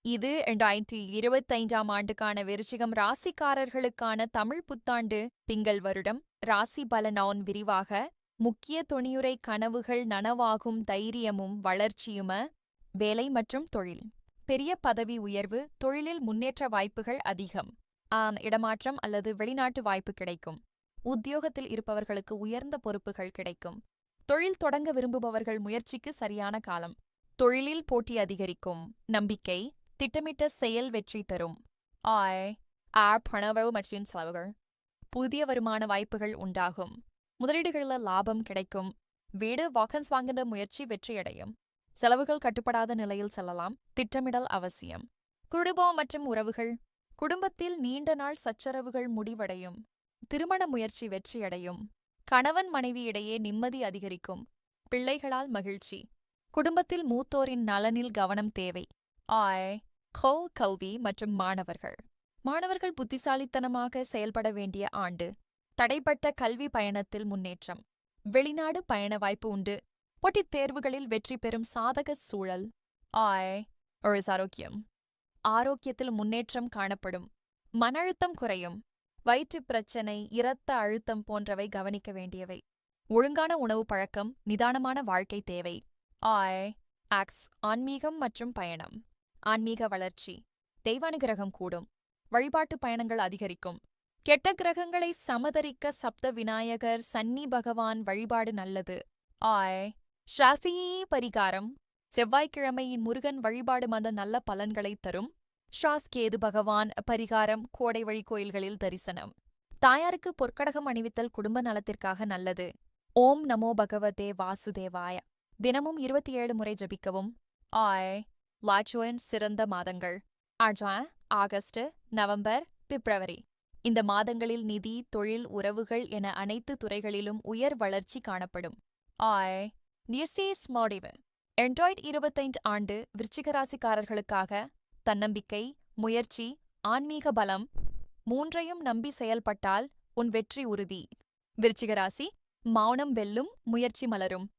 இது 2025ஆம் ஆண்டுக்கான விருச்சிகம் ராசிக்காரர்களுக்கான தமிழ் புத்தாண்டு பிங்கல் வருடம் ராசி பலனான் விரிவாக முக்கிய தொனியுரை கனவுகள் நனவாகும் தைரியமும் வளர்ச்சியும வேலை மற்றும் தொழில் பெரிய பதவி உயர்வு தொழிலில் முன்னேற்ற வாய்ப்புகள் அதிகம் இடமாற்றம் அல்லது வெளிநாட்டு வாய்ப்பு கிடைக்கும். உத்தியோகத்தில் இருப்பவர்களுக்கு உயர்ந்த பொறுப்புகள் கிடைக்கும். தொழில் தொடங்க விரும்புபவர்கள் முயற்சிக்கு சரியான காலம். தொழிலில் போட்டி அதிகரிக்கும். நம்பிக்கை திட்டமிட்ட செயல் வெற்றி தரும். பணவரவு மற்றும் செலவுகள் புதிய வருமான வாய்ப்புகள் உண்டாகும். முதலீடுகளில் லாபம் கிடைக்கும். வீடு வாகன்ஸ் வாங்கின முயற்சி வெற்றியடையும். செலவுகள் கட்டுப்படாத நிலையில் செல்லலாம். திட்டமிடல் அவசியம். குடும்பம் மற்றும் உறவுகள் குடும்பத்தில் நீண்ட நாள் சச்சரவுகள் முடிவடையும். திருமண முயற்சி வெற்றியடையும். கணவன் மனைவி இடையே நிம்மதி அதிகரிக்கும். பிள்ளைகளால் மகிழ்ச்சி. குடும்பத்தில் மூத்தோரின் நலனில் கவனம் தேவை. கல்வி மற்றும் மாணவர்கள் புத்திசாலித்தனமாக செயல்பட வேண்டிய ஆண்டு. தடைப்பட்ட கல்வி பயணத்தில் முன்னேற்றம். வெளிநாடு பயண வாய்ப்பு உண்டு. போட்டித் தேர்வுகளில் வெற்றி பெறும் சாதக சூழல். ஆரோக்கியம் ஆரோக்கியத்தில் முன்னேற்றம் காணப்படும். மன அழுத்தம் குறையும். வயிற்று பிரச்சனை இரத்த அழுத்தம் போன்றவை கவனிக்க வேண்டியவை. ஒழுங்கான உணவு பழக்கம் நிதானமான வாழ்க்கை தேவை. ஆன்மீகம் மற்றும் பயணம். ஆன்மீக வளர்ச்சி தெய்வானுகிரகம் கூடும். வழிபாட்டு பயணங்கள் அதிகரிக்கும். கெட்ட கிரகங்களை சமதரிக்க சப்த விநாயகர் சன்னி பகவான் வழிபாடு நல்லது. ஸ்ராசி பரிகாரம் செவ்வாய்க்கிழமையின் முருகன் வழிபாடு நல்ல பலன்களை தரும். கேது பகவான் பரிகாரம் கோடை வழி கோயில்களில் தரிசனம். தாயாருக்கு பொற்கடகம் அணிவித்தல் குடும்ப நலத்திற்காக நல்லது. ஓம் நமோ பகவதே வாசுதேவாய தினமும் 27 முறை ஜபிக்கவும். லாச்சுவன் சிறந்த மாதங்கள் ஆகஸ்ட் நவம்பர் பிப்ரவரி. இந்த மாதங்களில் நிதி தொழில் உறவுகள் என அனைத்து துறைகளிலும் உயர் வளர்ச்சி காணப்படும். முடிவு 2025 ஆண்டு விருச்சிக ராசிக்காரர்களுக்காக தன்னம்பிக்கை முயற்சி ஆன்மீக பலம் மூன்றையும் நம்பி செயல்பட்டால் உன் வெற்றி உறுதி. விருச்சிக ராசி மௌனம் வெல்லும் முயற்சி மலரும்.